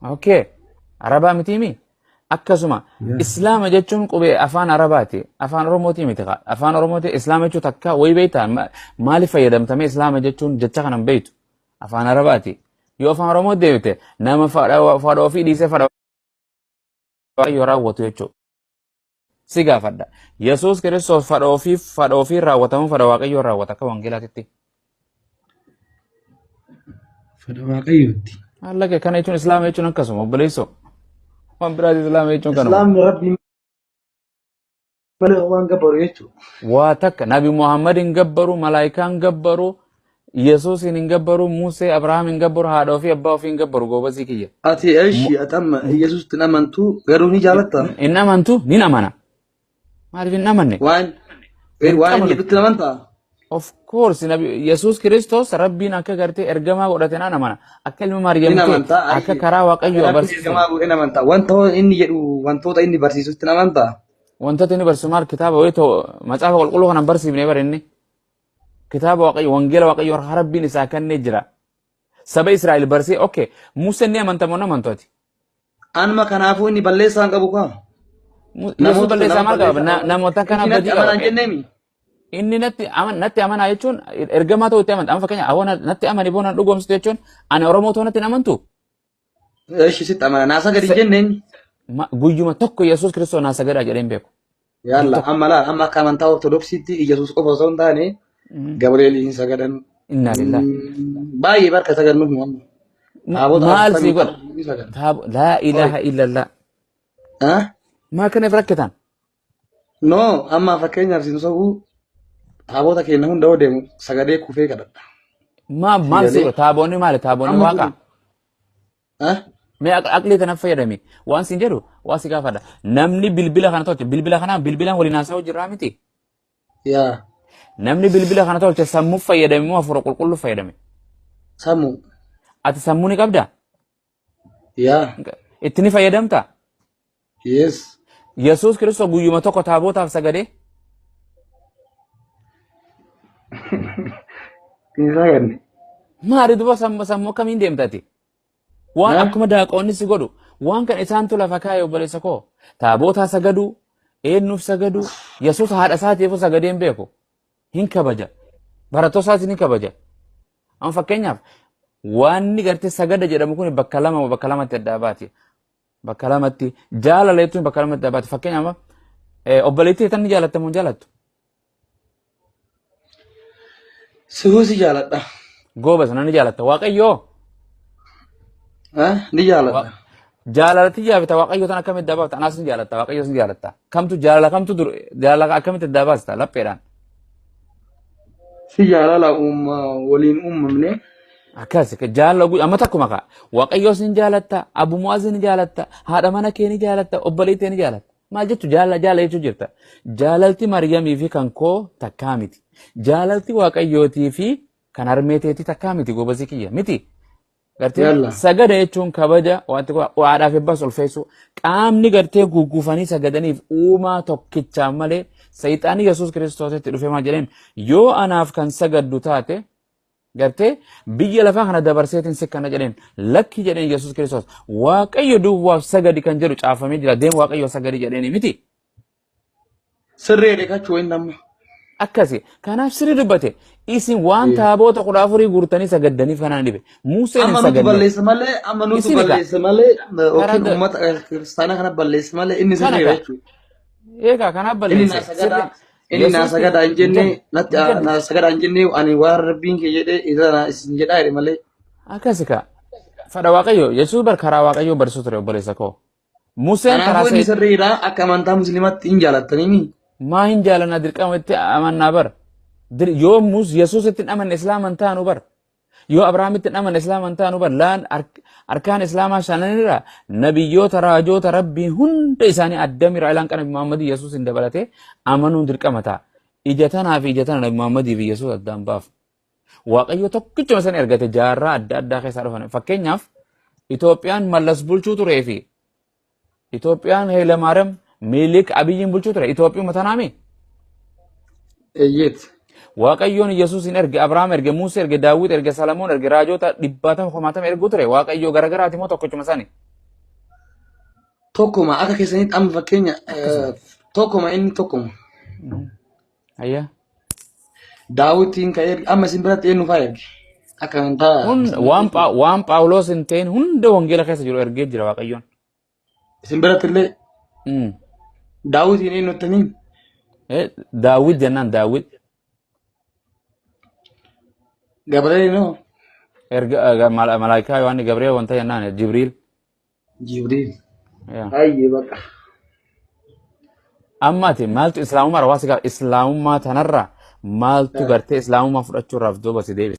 Okay. Arabaa miti mi? Akkasuma Islaama jechuun qubee afaan Arabaati. Afaan Oromooti miti. Afaan Oromooti Islaama jechuun takka way beektaa maaliif fayyadamtame Islaama jechuun jecha kana hin beektu. Afaan Arabaati. Yoo afaan Oromoo deebite nama fadha ofii dhiisee fadha waaqayyo raawwatu jechuudha. Si gaafadha. Yesuus Kiristoos fadha ofii raawwatamu fadha waaqayyo raawwata akka wangeelaatitti. Fadha waaqayyooti. Allaka kana jechuun Islaama jechuun akkasuma obboleessoo. Waan biraati Islaama jechuun kanuma. Islaamni rabbii malee waan gabbaru jechuudha. Waa takka Nabi Muhammad hin gabbaru, malaayikaa hin gabbaru, Yesuus hin gabbaru, Musee, Abrahaam hin gabbaru, haadha ofii abbaa ofii hin gabbaru goobasii kiyya. Ati eeshi atamma Yesuus tin amantu garuu ni jaalatta. Hin amantu ni amana. Maaliif hin amanne? Waan jedhutti amantaa? Of course Yesuus Kiristoos rabbiin akka gartee ergamaa godhate naan amana. Akka ilma Maariyaamti akka karaa waaqayyoo agarsiisa. Ergamaa godheen amantaa. Wanta inni jedhu wantoota inni barsiisutti amantaa? Wantoota inni barsiisu maal kitaaba wayitoo macaafa qulqulluu kana barsiifnee barinni. Kitaaba waaqayyo wangeela waaqayyo rabbiin isaa kennee jira. Saba Israa'el barsee okay Museen ni amantamoo namantooti. Anuma kanaafuu inni balleessaa hin qabu kaa? Yesuus balleessaa maal qaba? Namoota kana badii qaba. Inni natti amanaa jechuun ergamaa ta'utti amanta. Amma fakkeenya awwa natti amani boona dhugoomsitu jechuun ani Oromoo ta'uu natti amantu. Eeshi sitti amana naasa gadi jenneen. Guyyuma tokko Yesuus Kiristoos naasa gadaa jedheen beeku. Yalla amma akka amantaa Ortodoksiitti Yesuus qofa osoo hin taane Gabrieliin sagadan. Inna lillahi. Baay'ee barka sagannuuf mu. Maal si godha? La ilaha illallah. Maa kana rakkatan? No, amma fakkeenyaaf siin sobu taabota keenya hunda yoo deemu sagadee kufee kadhadha. Maal si godha? Taaboonni maali? Taaboonni waaqa? Mee aqlee tanaaf fayyadami. Waan siin jedhu waan si gaafadha. Namni bilbila kana tolche bilbila kanaan bilbilaan waliin haasa'uu jirraa miti? Yaa. Namni bilbila kana tolche sammuu fayyadame moo hafuura qulqulluu fayyadame? Sammuu. Ati sammuu ni qabdaa? Yaa. Itti ni fayyadamtaa? Yes. Yesuus Kiristoos guyyuma tokko taabotaaf sagadee? Sagadne. Maali duba sammuu akkamiin deemtati? Waan akkuma daaqoonni si godhu waan kan isaantu lafa kaayee obboleessa koo taabotaa sagaduu eenyuuf sagaduu Yesuus haadha isaatiif sagadeen beeku hin kabaja barattoota isaati ni kabaja. Amma fakkeenyaaf waan gartee sagada jedhamu kun bakka lamatti adda baati. Bakka lamatti jaalala jechuun bakka lamatti adda baati. Fakkeenyaaf obboleettii tan ni jaalattamu hin jaalattu? Suusi jaaladha. Gooba sana ni jaalatta waaqayyoo? Ni jaaladha. Jaalalatti jaabita waaqayyoo tan akkamitti adda baafta? Anaas ni jaalatta waaqayyoos ni jaalatta. Kamtu jaalala akkamitti adda baasta lapheedhaan? Si jaalala waliin uumamne. Akkas jaalala amma takkuma kaa waaqayyoos ni jaalatta abumuwaas ni jaalatta haadha mana kee ni jaalatta obboleettii ni jaalatta. Maal jettu jaalala jechuu jirta. Jaalalti Maariyaamii fi kan koo takkaa miti. Jaalalti waaqayyootii fi kan harmeeteetii takkaa miti goobasii kiyya miti. Gartee sagada jechuun kabaja waadhaaf eebbaas ulfeessu qaamni gartee gugguufanii sagadaniif uumaa tokkichaan malee sayxaanii Yesuus Kiristoositti dhufee maal jedheen yoo anaaf kan sagaddu taate gartee biyya lafaa kana dabarseetiin sikkana jedheen lakki jedheen Yesuus Kiristoos waaqayyo duwwaaf sagadi kan jedhu caafamee jira deemu waaqayyo sagadi jedheeni miti. Sirree deekachuu hin namma. Akkasi kanaaf sirri dubbate isin waan taaboota 14 guurtanii sagaddaniif kanaan dhibe Museen hin sagadne. Amma nuti balleessa malee yookiin uummata kiristaanaa kana balleessa malee inni sirrii jechuudha. Eegaa kanaaf balleessa. Inni naa sagadaa hin jenne naa sagadaa hin jenne ani waan rabbiin kee jedhee isa isin jedhaa jedhe malee. Akkasi kaa fadha waaqayyo Yesuus bar karaa waaqayyo barsiisu ture obboleessa koo. Museen karaa inni sirriidha akka amantaa musliimaatti hin jaalattanii. Maa hin jaalana dirqama itti amannaa bar. Yoo Yesuus itti amanne islaaman taanu bar. Yoo Abrahaam itti amanne islaaman taanu bar. Laan arkaan islaamaa shananirra nabiyyoota raajoota rabbii hunda isaanii addamira ilaan kana Muhammad Yesuus hin dabalate amanuun dirqama ta'a. Ija tanaa fi ija tana Muhammad fi Yesuus addaan baaf. Waaqayyo tokkichuma san ergate jaarraa adda addaa keessaa dhufan. Fakkeenyaaf Itoophiyaan mallas bulchuu turee fi Itoophiyaan Hayilamaariyaam Milik Abiyyiin bulchuu ture Itoophiyaa tanaami. Eeyyet. Waaqayyoon Yesuusin erge Abrahaam erge Musee erge Daawit erge Salamoon erge raajoota 150 ergu ture Waaqayyo garagaraati moo tokkichuma sani. tokkuma akka keessanitti amma fakkeenya tokkuma inni tokkuma. Ayya. Daawwitiin ka'ee amma isin biratti eenyu fa'aa erge? Akka amantaa Waan Phaawulos hin ta'in hunda wangeela keessa jiru ergee jira Waaqayyoon. isin biratti illee daawwitiin eenyu jettanii Daawit jennaan Daawit. Gabreenoo Erga malaayikaa Yohaanni Gabriel wanta jennaan Jibriil. Jibriil. Yeah. Hayyee baqa. Amma ati maaltu islaamummaa hawaasa islaamummaa tanarraa maaltu gartee islaamummaa fudhachuudhaaf duuba si deebise?